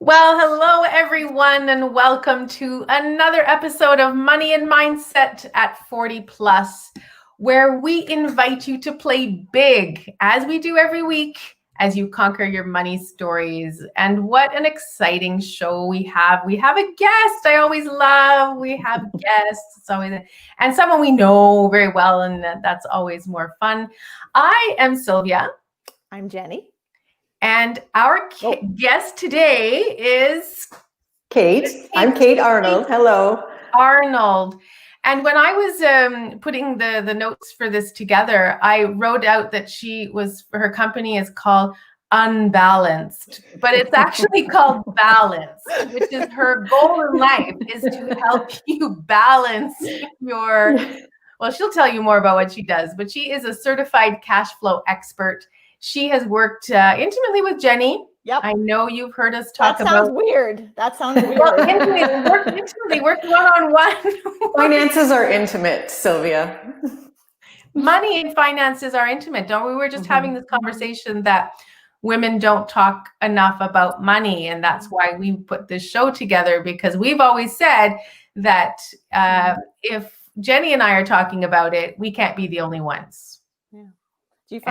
Well, hello everyone, and welcome to another episode of Money and Mindset at 40 Plus, where we invite you to play big, as we do every week, as you conquer your money stories. And what an exciting show we have. We have a guest I always love. We have guests. It's always and someone we know very well, and that's always more fun. I am Sylvia. I'm Jenny. And our guest today is Kate. I'm Kate Arnold. Hello. Arnold. And when I was putting the notes for this together, I wrote out that her company is called Unbalanced, but it's actually called Balanced, which is her goal in life is to help you balance well, she'll tell you more about what she does, but she is a certified cash flow expert. She has worked intimately with Jenny. Yep. I know you've heard us talk about. That sounds weird. That sounds weird. Well, intimately, work one-on-one. Finances are intimate, Sylvia. Money and finances are intimate, don't we? We were just having this conversation that women don't talk enough about money, and that's why we put this show together, because we've always said that if Jenny and I are talking about it, we can't be the only ones. Yeah. Do you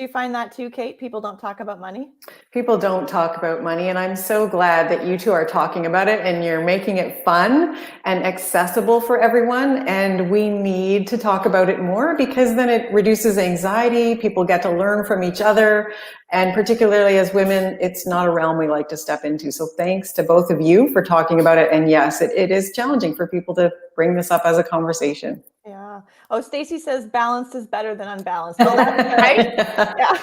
find that too, Kate? People don't talk about money? People don't talk about money, and I'm so glad that you two are talking about it and you're making it fun and accessible for everyone. And we need to talk about it more, because then it reduces anxiety. People get to learn from each other. And particularly as women, it's not a realm we like to step into. So thanks to both of you for talking about it. And yes, it is challenging for people to bring this up as a conversation. Yeah. Oh, Stacy says balanced is better than unbalanced. Oh, right? Yeah.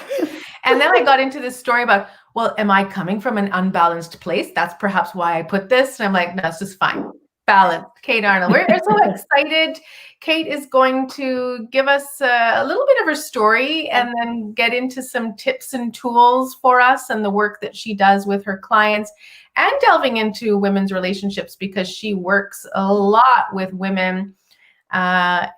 And then I got into this story about, well, am I coming from an unbalanced place? That's perhaps why I put this. And I'm like, no, it's just fine. Balance. Kate Arnold. We're so excited. Kate is going to give us a little bit of her story and then get into some tips and tools for us and the work that she does with her clients, and delving into women's relationships, because she works a lot with women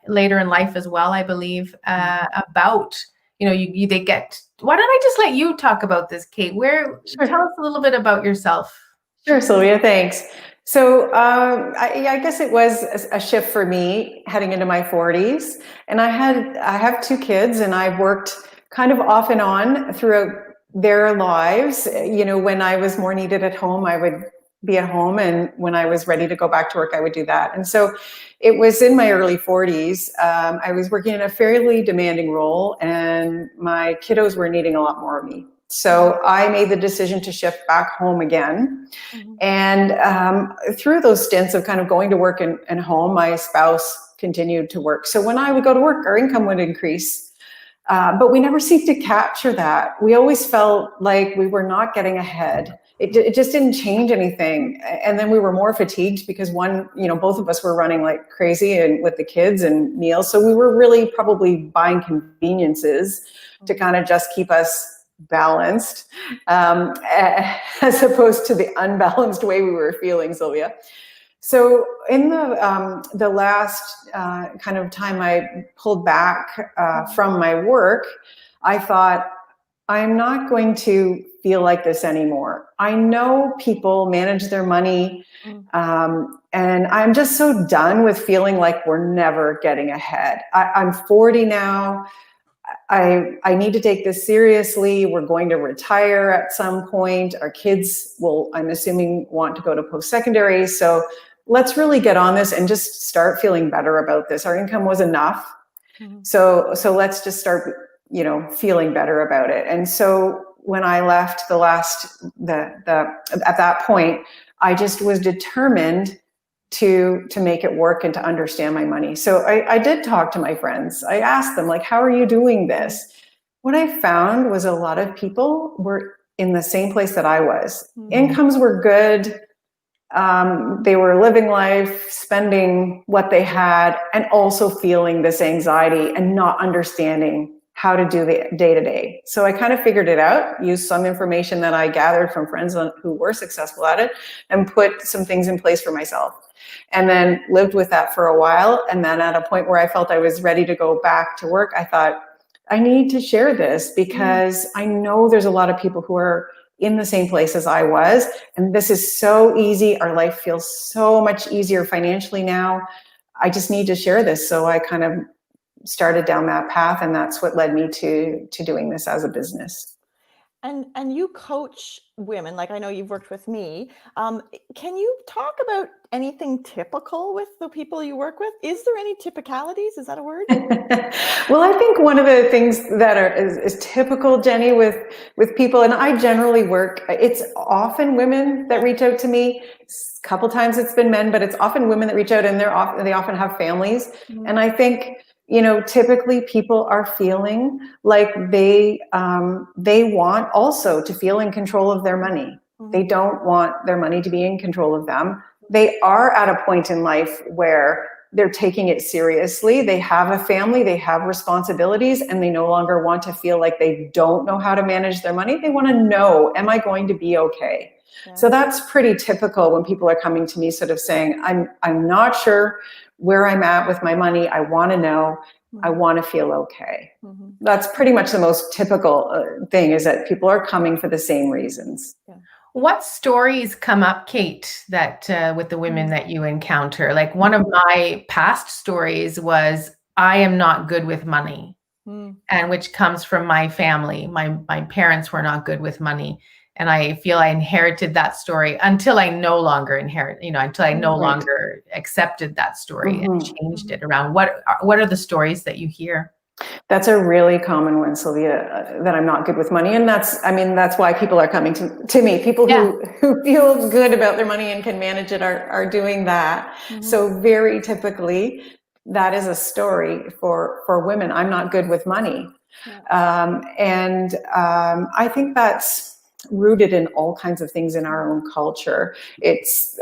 later in life as well, I believe, about, they get, why don't I just let you talk about this, Kate? Sure. Tell us a little bit about yourself. Sure, Sylvia, thanks. So I guess it was a shift for me heading into my 40s. And I have two kids, and I've worked kind of off and on throughout their lives. When I was more needed at home, I would be at home, and when I was ready to go back to work, I would do that. And so it was in my early 40s. I was working in a fairly demanding role, and my kiddos were needing a lot more of me. So I made the decision to shift back home again. Mm-hmm. And through those stints of kind of going to work and home, my spouse continued to work. So when I would go to work, our income would increase. But we never seemed to capture that. We always felt like we were not getting ahead. It just didn't change anything. And then we were more fatigued because both of us were running like crazy and with the kids and meals. So we were really probably buying conveniences to kind of just keep us balanced, as opposed to the unbalanced way we were feeling, Sylvia. So in the last kind of time I pulled back from my work, I thought, I'm not going to feel like this anymore. I know people manage their money, and I'm just so done with feeling like we're never getting ahead. I'm 40 now. I need to take this seriously. We're going to retire at some point. Our kids will, I'm assuming, want to go to post-secondary. So let's really get on this and just start feeling better about this. Our income was enough. Mm-hmm. So let's just start, feeling better about it. And so when I left at that point, I just was determined to make it work and to understand my money. So I did talk to my friends. I asked them, like, how are you doing this? What I found was a lot of people were in the same place that I was. Mm-hmm. Incomes were good. They were living life, spending what they had, and also feeling this anxiety and not understanding how to do the day-to-day. So I kind of figured it out, used some information that I gathered from friends who were successful at it, and put some things in place for myself. And then lived with that for a while. And then at a point where I felt I was ready to go back to work, I thought, I need to share this, because I know there's a lot of people who are in the same place as I was. And this is so easy. Our life feels so much easier financially now. I just need to share this. So I kind of started down that path, and that's what led me to doing this as a business. And you coach women, like I know you've worked with me. Can you talk about anything typical with the people you work with? Is there any typicalities? Is that a word? Well, I think one of the things that is typical, Jenny, with people, and I generally work, it's often women that reach out to me. A couple times it's been men, but it's often women that reach out, and they often have families. Mm-hmm. And I think, typically people are feeling like they want also to feel in control of their money. Mm-hmm. They don't want their money to be in control of them. They are at a point in life where they're taking it seriously. They have a family, they have responsibilities, and they no longer want to feel like they don't know how to manage their money. They want to know, am I going to be okay? Yeah. So that's pretty typical when people are coming to me sort of saying, I'm not sure where I'm at with my money. I want to know. Mm-hmm. I want to feel okay. Mm-hmm. That's pretty much the most typical thing, is that people are coming for the same reasons. Yeah. What stories come up, Kate, that with the women that you encounter? Like, one of my past stories was, I am not good with money, and which comes from my family. My parents were not good with money. And I feel I inherited that story until I no longer until I no longer accepted that story and changed it around. What are the stories that you hear? That's a really common one, Sylvia, that I'm not good with money. And that's why people are coming to me. People who feel good about their money and can manage it are doing that. Mm-hmm. So very typically, that is a story for women. I'm not good with money. Yeah. I think that's rooted in all kinds of things in our own culture. It's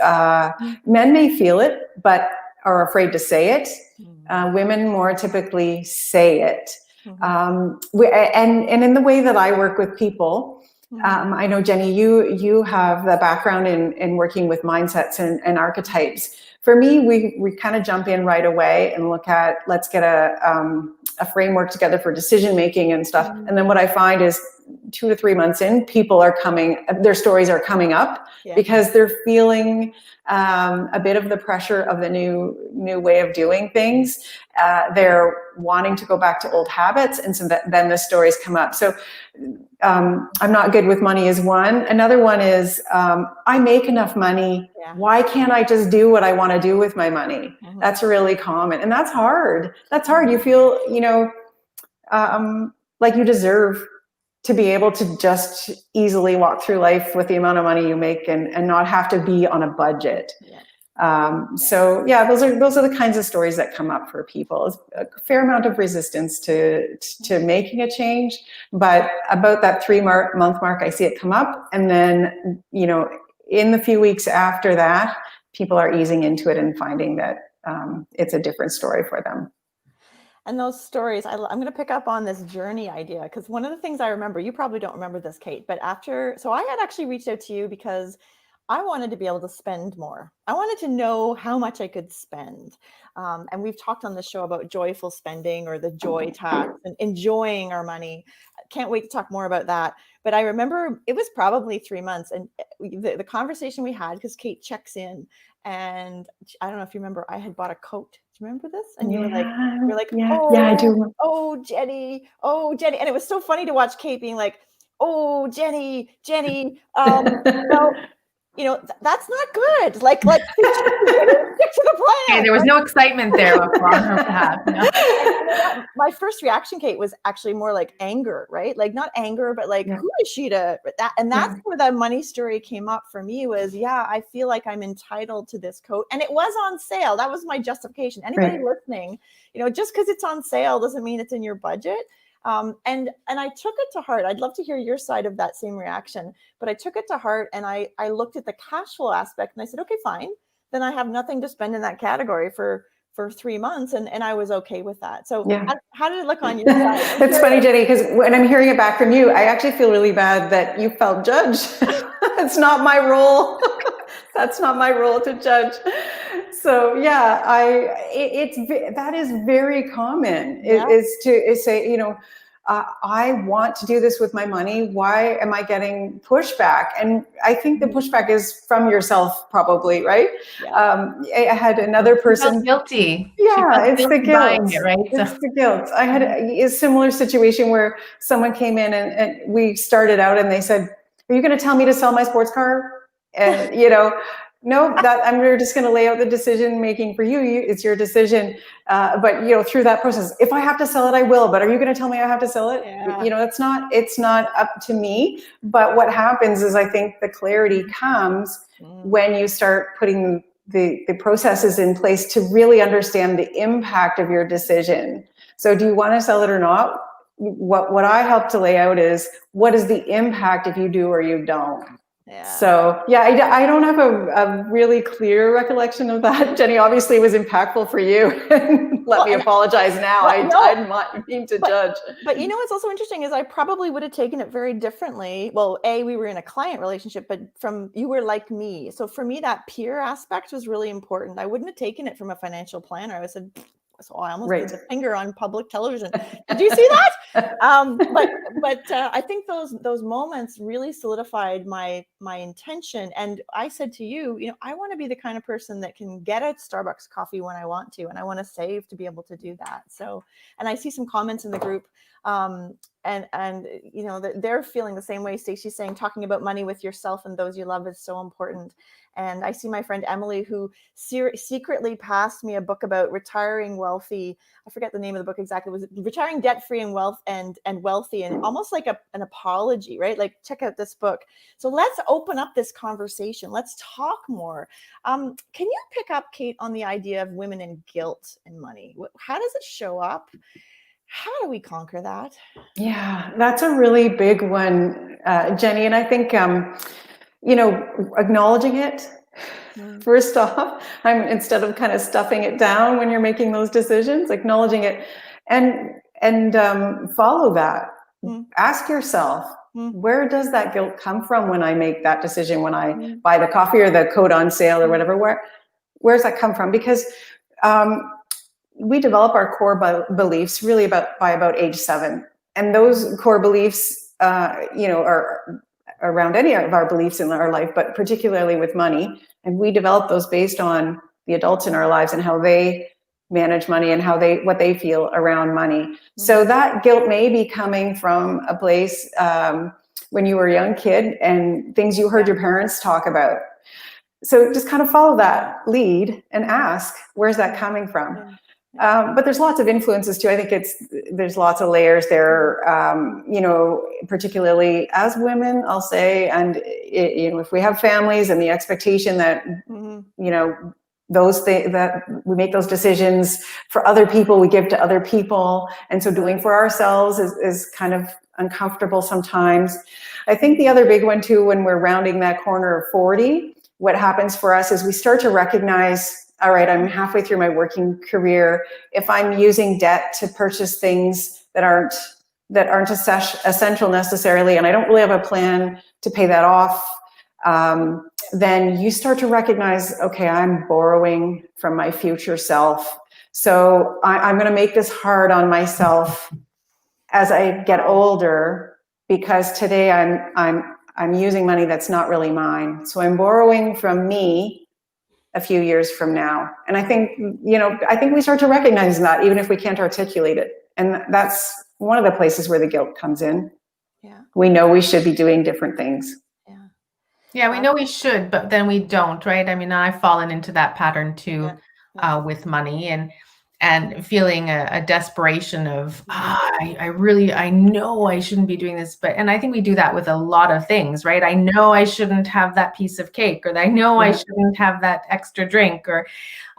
men may feel it, but are afraid to say it. Women more typically say it. Mm-hmm. And in the way that I work with people, I know, Jenny, you have the background in working with mindsets and archetypes. For me, we kind of jump in right away and look at, let's get a framework together for decision making and stuff. Mm-hmm. And then what I find is 2 to 3 months in, their stories are coming up because they're feeling a bit of the pressure of the new way of doing things. They're wanting to go back to old habits, and so then the stories come up. So I'm not good with money is one. Another one is I make enough money. Yeah. Why can't I just do what I want to do with my money? Mm-hmm. That's really common, and that's hard. That's hard. You feel like you deserve to be able to just easily walk through life with the amount of money you make and not have to be on a budget. Yeah. Those are the kinds of stories that come up for people. It's a fair amount of resistance to making a change, but about that 3-month mark, I see it come up. And then, in the few weeks after that, people are easing into it and finding that it's a different story for them. And those stories, I'm going to pick up on this journey idea, because one of the things I remember, you probably don't remember this, Kate, but so I had actually reached out to you because I wanted to be able to spend more. I wanted to know how much I could spend. And we've talked on the show about joyful spending, or the joy tax, and enjoying our money. Can't wait to talk more about that. But I remember it was probably 3 months, and the conversation we had, because Kate checks in, and I don't know if you remember, I had bought a coat. Do you remember this? And you were like, I do. Oh, Jenny. And it was so funny to watch Kate being like, oh, Jenny, that's not good. Like stick to the plan. Okay, there was no excitement there on her behalf. No? My first reaction, Kate, was actually more like anger, right? Like not anger, but like, who is she to that? And that's where the money story came up for me was, I feel like I'm entitled to this coat. And it was on sale. That was my justification. Anybody listening, just because it's on sale doesn't mean it's in your budget. And I took it to heart. I'd love to hear your side of that same reaction, but I took it to heart, and I looked at the cash flow aspect, and I said, okay, fine. Then I have nothing to spend in that category for 3 months. And I was okay with that. So how did it look on your side? It's funny, Jenny, because when I'm hearing it back from you, I actually feel really bad that you felt judged. It's not my role. That's not my role to judge. So that is very common. Is to say, I want to do this with my money. Why am I getting pushback? And I think the pushback is from yourself, probably, right? Yeah. I had another She person. feels guilty. She Yeah, feels it's the guilty guilt. buying it, right? It's the guilt. I had a similar situation where someone came in and we started out and they said, "Are you going to tell me to sell my sports car?" And, no, we're just going to lay out the decision making for you. It's your decision. But, through that process, if I have to sell it, I will. But are you going to tell me I have to sell it? Yeah. It's not up to me. But what happens is I think the clarity comes when you start putting the processes in place to really understand the impact of your decision. So do you want to sell it or not? What I help to lay out is, what is the impact if you do or you don't? Yeah. So yeah, I don't have a really clear recollection of that. Jenny, obviously it was impactful for you. Let me apologize now. I didn't mean to judge. But what's also interesting is I probably would have taken it very differently. Well, we were in a client relationship, but you were like me. So for me, that peer aspect was really important. I wouldn't have taken it from a financial planner. I said, so I almost did the finger on public television. Did you see that? But I think those moments really solidified my intention. And I said to you, I want to be the kind of person that can get a Starbucks coffee when I want to, and I want to save to be able to do that. So, and I see some comments in the group, and they're feeling the same way. Stacey's saying talking about money with yourself and those you love is so important. And I see my friend Emily, who secretly passed me a book about retiring wealthy. I forget the name of the book exactly. Was it Retiring Debt-Free and Wealthy, and almost like an apology, right? Like, check out this book. So let's open up this conversation. Let's talk more. Can you pick up, Kate, on the idea of women and guilt and money? How does it show up? How do we conquer that? Yeah, that's a really big one, Jenny. And I think, acknowledging it, first off, instead of kind of stuffing it down when you're making those decisions, acknowledging it and follow that. Ask yourself, where does that guilt come from when I make that decision, when I buy the coffee or the coat on sale or whatever? Where's that come from? Because we develop our core beliefs really by about age 7. And those core beliefs, are around any of our beliefs in our life, but particularly with money. And we develop those based on the adults in our lives and how they manage money and what they feel around money. So that guilt may be coming from a place when you were a young kid and things you heard your parents talk about. So just kind of follow that lead and ask, where's that coming from? But there's lots of influences too. I think there's lots of layers there, particularly as women, I'll say, and if we have families and the expectation that, that we make those decisions for other people, we give to other people. And so doing for ourselves is kind of uncomfortable sometimes. I think the other big one too, when we're rounding that corner of 40, what happens for us is we start to recognize, all right, I'm halfway through my working career. If I'm using debt to purchase things that aren't essential necessarily, and I don't really have a plan to pay that off, then you start to recognize, okay, I'm borrowing from my future self. So I'm going to make this hard on myself as I get older, because today I'm using money that's not really mine. So I'm borrowing from me a few years from now. And I think we start to recognize that, even if we can't articulate it. And that's one of the places where the guilt comes in. Yeah. We know we should be doing different things. Yeah, we know we should, but then we don't, right? I mean, I've fallen into that pattern too, with money and feeling a desperation of, I know I shouldn't be doing this, and I think we do that with a lot of things, right? I know I shouldn't have that piece of cake, or I know I shouldn't have that extra drink,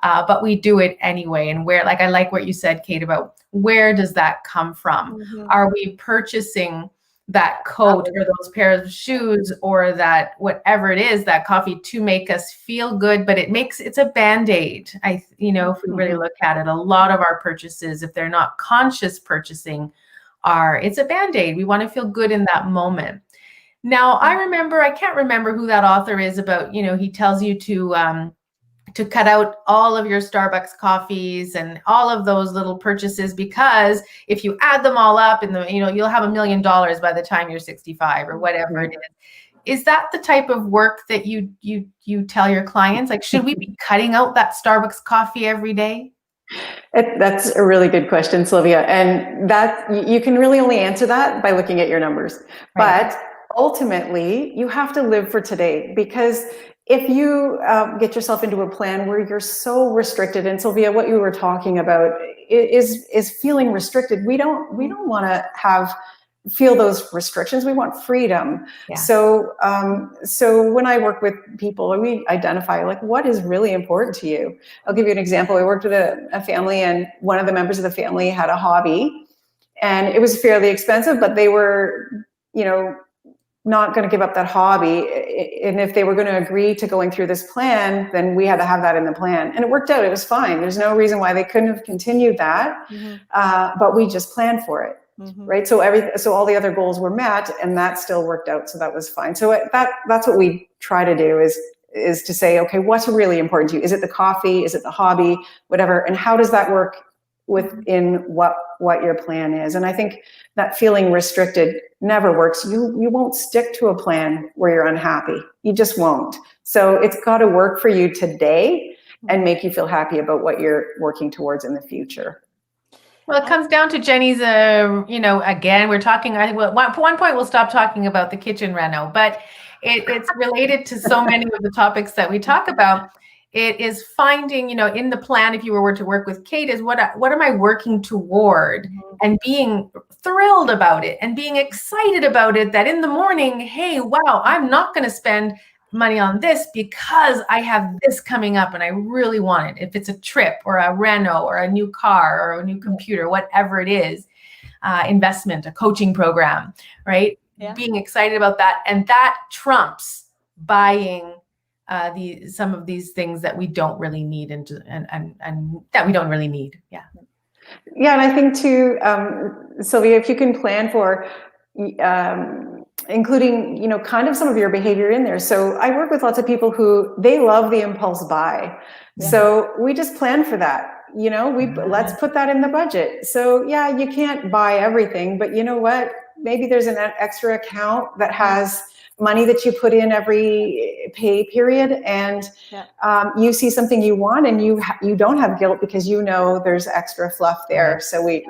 but we do it anyway. And I like what you said, Kate, about where does that come from? Are we purchasing that coat or those pairs of shoes or that whatever it is, that coffee, to make us feel good, but it's a Band-Aid. If we really look at it, a lot of our purchases, if they're not conscious purchasing, it's a Band-Aid. We want to feel good in that moment. Now, I can't remember who that author is about, he tells you to to cut out all of your Starbucks coffees and all of those little purchases, because if you add them all up in the, you'll have $1 million by the time you're 65 or whatever it is. Is that the type of work that you tell your clients? Like, should we be cutting out that Starbucks coffee every day? That's a really good question, Sylvia. And that you can really only answer that by looking at your numbers. Right. But ultimately, you have to live for today, because if you get yourself into a plan where you're so restricted, and Sylvia, what you were talking about is feeling restricted. We don't want to feel those restrictions. We want freedom. Yeah. So when I work with people, we identify like what is really important to you. I'll give you an example. I worked with a family, and one of the members of the family had a hobby, and it was fairly expensive, but they were, not going to give up that hobby. And if they were going to agree to going through this plan, then we had to have that in the plan. And it worked out. It was fine. There's no reason why they couldn't have continued that. But we just planned for it. Right. So all the other goals were met, and that still worked out. So that was fine. So that's what we try to do is to say, okay, what's really important to you? Is it the coffee? Is it the hobby? Whatever. And how does that work within what your plan is? And I think that feeling restricted never works. You won't stick to a plan where you're unhappy. You just won't. So it's got to work for you today and make you feel happy about what you're working towards in the future. Well, it comes down to Jenny's, again, we're talking, I think at one point we'll stop talking about the kitchen reno, but it's related to so many of the topics that we talk about. It is finding, in the plan, if you were to work with Kate, is what am I working toward, and being thrilled about it and being excited about it, that in the morning, hey, wow, I'm not going to spend money on this because I have this coming up and I really want it. If it's a trip or a reno or a new car or a new computer, whatever it is, investment, a coaching program, right? Yeah. Being excited about that. And that trumps buying some of these things that we don't really need and that we don't really need. Yeah. Yeah. And I think too, Sylvia, if you can plan for, including, kind of some of your behavior in there. So I work with lots of people who they love the impulse buy. Yeah. So we just plan for that. Let's put that in the budget. So yeah, you can't buy everything, but you know what? Maybe there's an extra account that has money that you put in every pay period, and you see something you want, and you don't have guilt because there's extra fluff there. So we,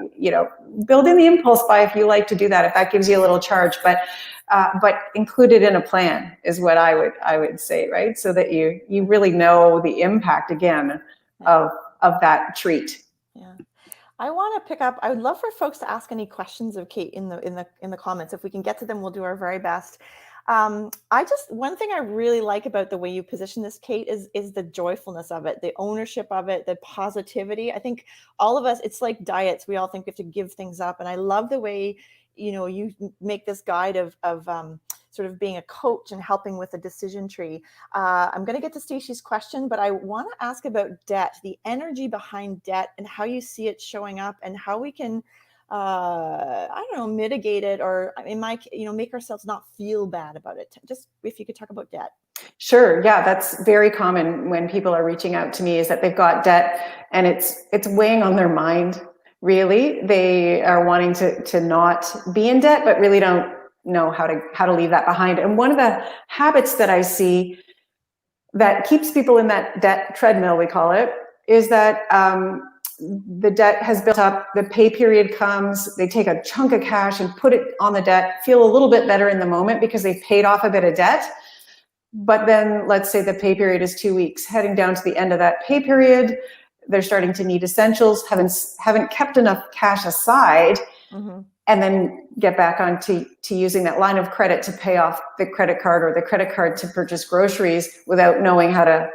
build in the impulse buy if you like to do that, if that gives you a little charge, but include it in a plan is what I would say, right? So that you really know the impact again of that treat. Yeah. I want to pick up, I would love for folks to ask any questions of Kate in the comments. If we can get to them, we'll do our very best. One thing I really like about the way you position this, Kate, is the joyfulness of it, the ownership of it, the positivity. I think all of us, it's like diets. We all think we have to give things up. And I love the way, you make this guide of sort of being a coach and helping with a decision tree. I'm going to get to Stacey's question, but I want to ask about debt, the energy behind debt, and how you see it showing up, and how we can mitigate it, or make ourselves not feel bad about it. Just if you could talk about debt. Sure. Yeah, that's very common when people are reaching out to me, is that they've got debt and it's weighing on their mind. Really, they are wanting to not be in debt, but really don't know how to leave that behind. And one of the habits that I see that keeps people in that debt treadmill, we call it, is that the debt has built up, the pay period comes, they take a chunk of cash and put it on the debt, feel a little bit better in the moment because they've paid off a bit of debt. But then let's say the pay period is 2 weeks, heading down to the end of that pay period, they're starting to need essentials, haven't kept enough cash aside, and then get back on to using that line of credit to pay off the credit card, or the credit card to purchase groceries without knowing how to,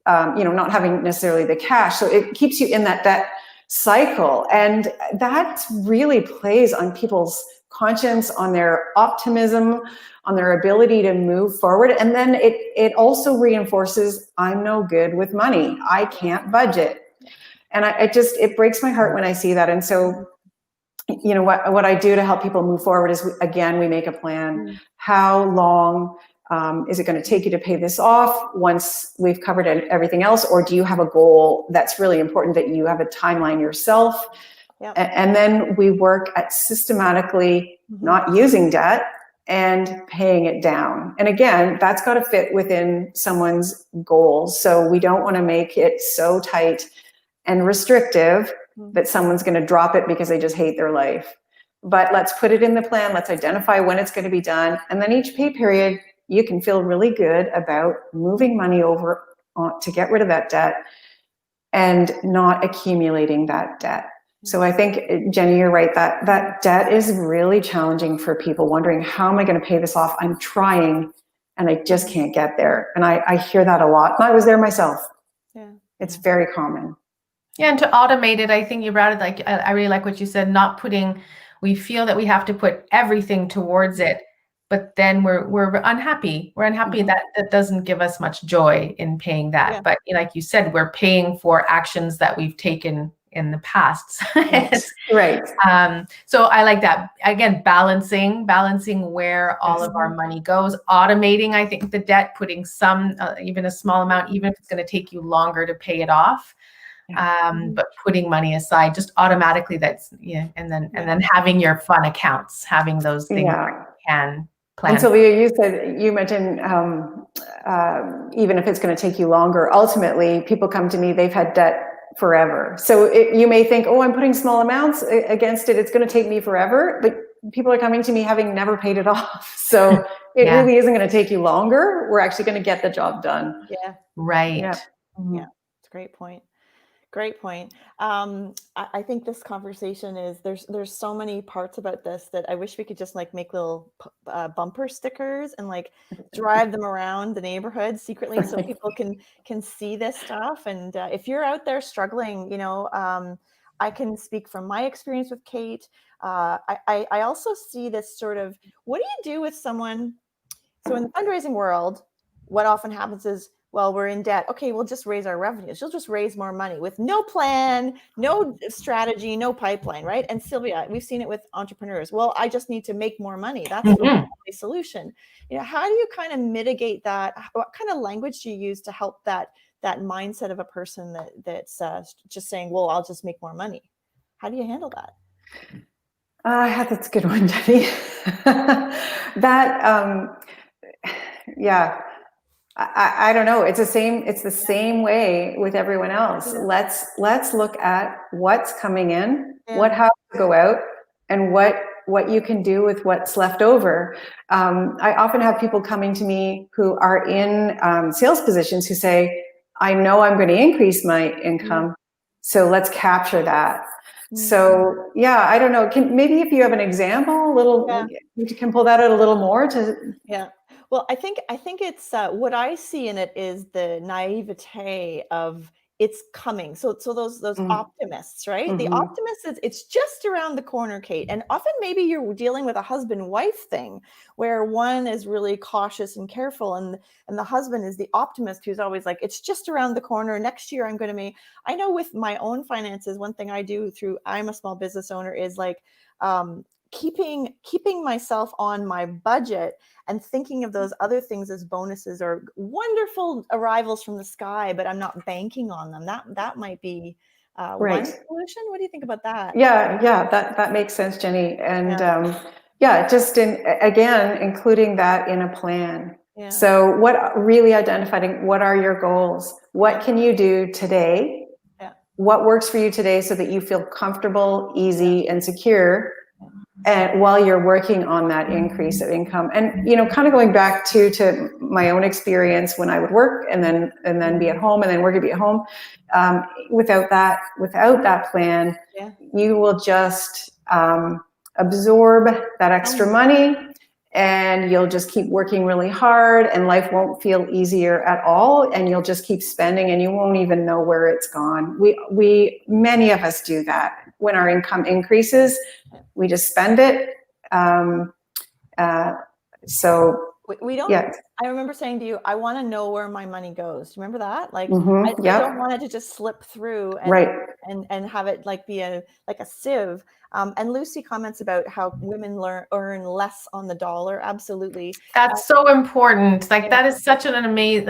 not having necessarily the cash. So it keeps you in that debt cycle. And that really plays on people's conscience, on their optimism, on their ability to move forward. And then it also reinforces, I'm no good with money. I can't budget. And it breaks my heart when I see that. And so, what I do to help people move forward is, again, we make a plan. How long Is it going to take you to pay this off once we've covered everything else? Or do you have a goal that's really important that you have a timeline yourself? Yep. And then we work at systematically not using debt and paying it down. And again, that's got to fit within someone's goals. So we don't want to make it so tight and restrictive that someone's going to drop it because they just hate their life. But let's put it in the plan. Let's identify when it's going to be done. And then each pay period, you can feel really good about moving money over to get rid of that debt and not accumulating that debt. So I think, Jenny, you're right, that debt is really challenging for people wondering, how am I going to pay this off? I'm trying and I just can't get there. And I hear that a lot. And I was there myself. Yeah. It's very common. Yeah, and to automate it, I think you brought it, like, I really like what you said, we feel that we have to put everything towards it, but then we're unhappy. We're unhappy that doesn't give us much joy in paying that. Yeah. But like you said, we're paying for actions that we've taken in the past. Right. So I like that. Again, balancing where all of our money goes, automating, I think, the debt, putting some, even a small amount, even if it's going to take you longer to pay it off. But putting money aside just automatically, and then having your fun accounts, having those things where you can plan. And Sylvia, you mentioned even if it's going to take you longer, ultimately people come to me, they've had debt forever. So you may think, oh, I'm putting small amounts against it, it's going to take me forever, but people are coming to me having never paid it off. So it really isn't going to take you longer. We're actually going to get the job done. Yeah. Right. Yeah. Yeah. It's a great point. Great point. I think this conversation is, there's so many parts about this that I wish we could just like make little bumper stickers and like drive them around the neighborhood secretly so people can see this stuff. And if you're out there struggling, I can speak from my experience with Kate. I also see this sort of, what do you do with someone? So in the fundraising world, what often happens is, well, we're in debt. Okay, we'll just raise our revenues. You'll just raise more money with no plan, no strategy, no pipeline, right? And Sylvia, we've seen it with entrepreneurs. Well, I just need to make more money. That's the solution. How do you kind of mitigate that? What kind of language do you use to help that mindset of a person that's just saying, well, I'll just make more money? How do you handle that? That's a good one, Jenny. I don't know. It's the same way with everyone else. Yeah. Let's look at what's coming in, what has to go out, and what you can do with what's left over. I often have people coming to me who are in sales positions who say, I know I'm going to increase my income, so let's capture that. So I don't know. Maybe if you have an example, you can pull that out a little more to. Yeah. Well, I think it's what I see in it is the naivete of it's coming. So those optimists, right? Mm-hmm. The optimist is, it's just around the corner, Kate. And often maybe you're dealing with a husband-wife thing where one is really cautious and careful, and the husband is the optimist who's always like, it's just around the corner. Next year I'm going to make. I know with my own finances, one thing I do I'm a small business owner is like keeping myself on my budget and thinking of those other things as bonuses or wonderful arrivals from the sky, but I'm not banking on them. That might be one solution. What do you think about that? Yeah, that makes sense, Jenny. And just including that in a plan. Yeah. So identifying what are your goals? What can you do today? Yeah. What works for you today so that you feel comfortable, easy, and secure? And while you're working on that increase of income, and kind of going back to my own experience when I would work and then be at home and then work and be at home, without that plan, you will just absorb that extra money, and you'll just keep working really hard, and life won't feel easier at all, and you'll just keep spending, and you won't even know where it's gone. Many of us do that. When our income increases, we just spend it. So We don't. Yeah. I remember saying to you, I want to know where my money goes. Do you remember that? Like, I Yeah. don't want it to just slip through and Right. and have it like be a sieve. And Lucy comments about how women earn less on the dollar. Absolutely. That's so important. Like that is such an amazing,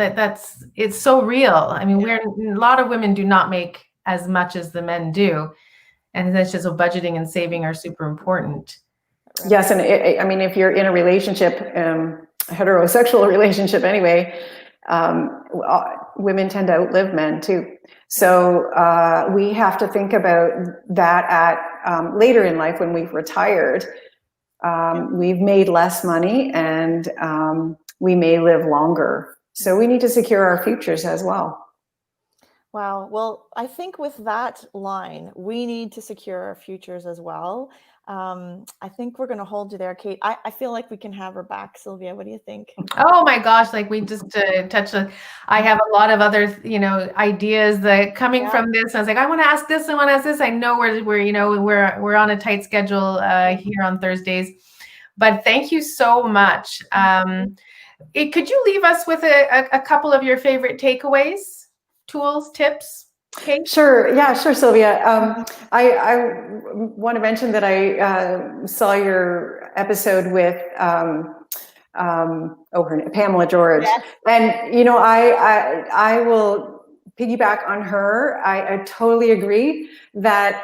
it's so real. I mean, a lot of women do not make as much as the men do. And that's just, so budgeting and saving are super important. Yes. And I mean, if you're in a relationship, a heterosexual relationship anyway, women tend to outlive men too. So we have to think about that at later in life when we've retired. We've made less money and we may live longer. So we need to secure our futures as well. Wow. Well, I think with that line, we need to secure our futures as well. I think we're going to hold you there, Kate. I feel like we can have her back, Sylvia. What do you think? Oh my gosh, like we just touched on, I have a lot of other, ideas that coming from this. I was like, I want to ask this, I want to ask this. I know we're on a tight schedule here on Thursdays, but thank you so much. Could you leave us with a couple of your favorite takeaways, tools, tips? Kate? Sure. Yeah, sure, Sylvia. I want to mention that I saw your episode with her name, Pamela George, and I will piggyback on her. I totally agree that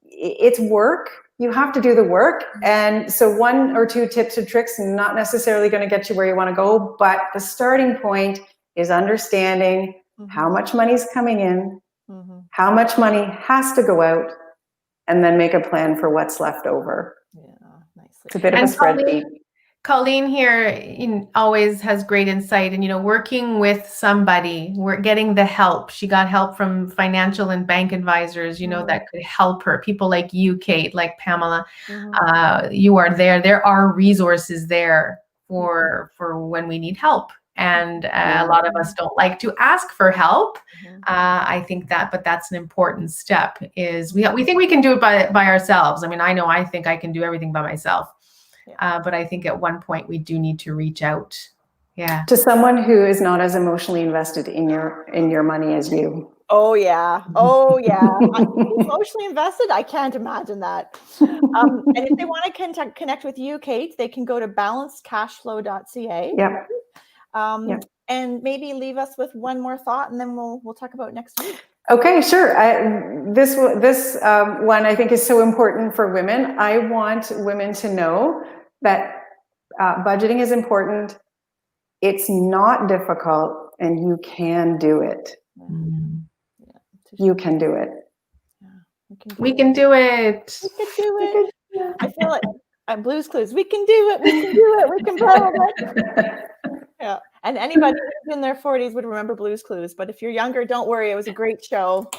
it's work. You have to do the work, and so one or two tips or tricks not necessarily going to get you where you want to go, but the starting point is understanding how much money's coming in, how much money has to go out, and then make a plan for what's left over. Yeah, nicely. It's a bit of a spreadsheet. Colleen here always has great insight, and working with somebody, we're getting the help. She got help from financial and bank advisors, that could help her. People like you, Kate, like Pamela, you are there. There are resources there for when we need help. And a lot of us don't like to ask for help. I think but that's an important step. Is we think we can do it by ourselves. I mean, I think I can do everything by myself. But I think at one point we do need to reach out. Yeah. To someone who is not as emotionally invested in your money as you. Oh yeah. Emotionally invested? I can't imagine that. And if they want to connect with you, Kate, they can go to balancedcashflow.ca. Yep. And maybe leave us with one more thought, and then we'll talk about next week. Okay, sure. This one I think is so important for women. I want women to know that budgeting is important. It's not difficult, and you can do it. You can do it. We can do it. We can do it. I feel like I'm Blue's Clues. We can do it. We can do it. We can blow it. Yeah. And anybody who's in their 40s would remember Blue's Clues. But if you're younger, don't worry. It was a great show.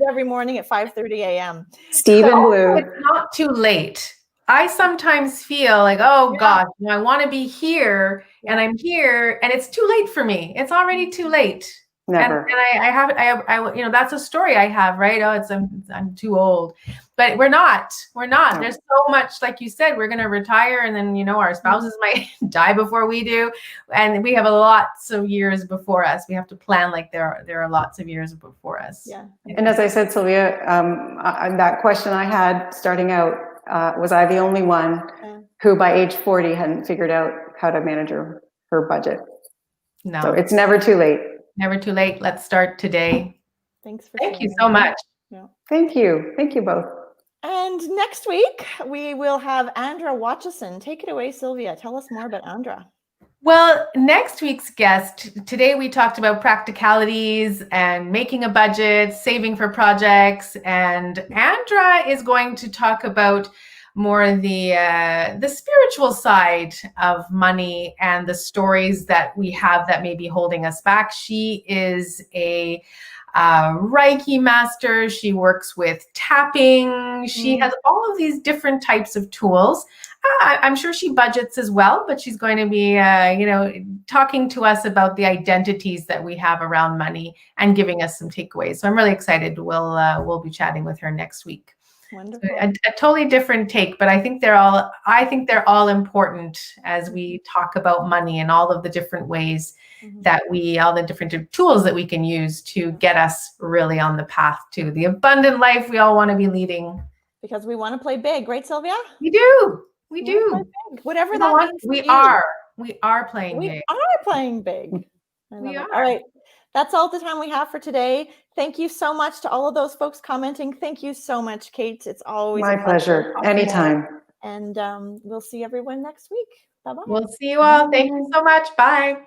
Every morning at 5:30 a.m. Steve and Blue. It's not too late. I sometimes feel like, oh gosh, I want to be here and I'm here and it's too late for me. It's already too late. Never. And I have, that's a story I have, right? Oh, I'm too old, but we're not. No. There's so much, like you said, we're going to retire and then, our spouses might die before we do. And we have lots of years before us. We have to plan like there are lots of years before us. Yeah. And as I said, Sylvia, that question I had starting out, was I the only one who by age 40 hadn't figured out how to manage her budget? No. So it's never too late. Never too late. Let's start today. Thank you so much. Yeah. Thank you. Thank you both. And next week, we will have Andra Watchison. Take it away, Sylvia. Tell us more about Andra. Well, next week's guest, today we talked about practicalities and making a budget, saving for projects, and Andra is going to talk about more the spiritual side of money and the stories that we have that may be holding us back. She is a Reiki master. She works with tapping. She has all of these different types of tools. I'm sure she budgets as well, but she's going to be, talking to us about the identities that we have around money and giving us some takeaways. So I'm really excited. We'll be chatting with her next week. Wonderful. A totally different take, but I think they're all important as we talk about money and all of the different ways that all the different tools that we can use to get us really on the path to the abundant life we all want to be leading. Because we want to play big, right, Sylvia? We do. We We wanna do. play big. Whatever You know that what? means for We you. are. We are playing We big. are playing big. I love We it. are. All right. That's all the time we have for today. Thank you so much to all of those folks commenting. Thank you so much, Kate. It's always My a pleasure. pleasure. Anytime. And we'll see everyone next week. Bye-bye. We'll see you all. Thank you so much. Bye.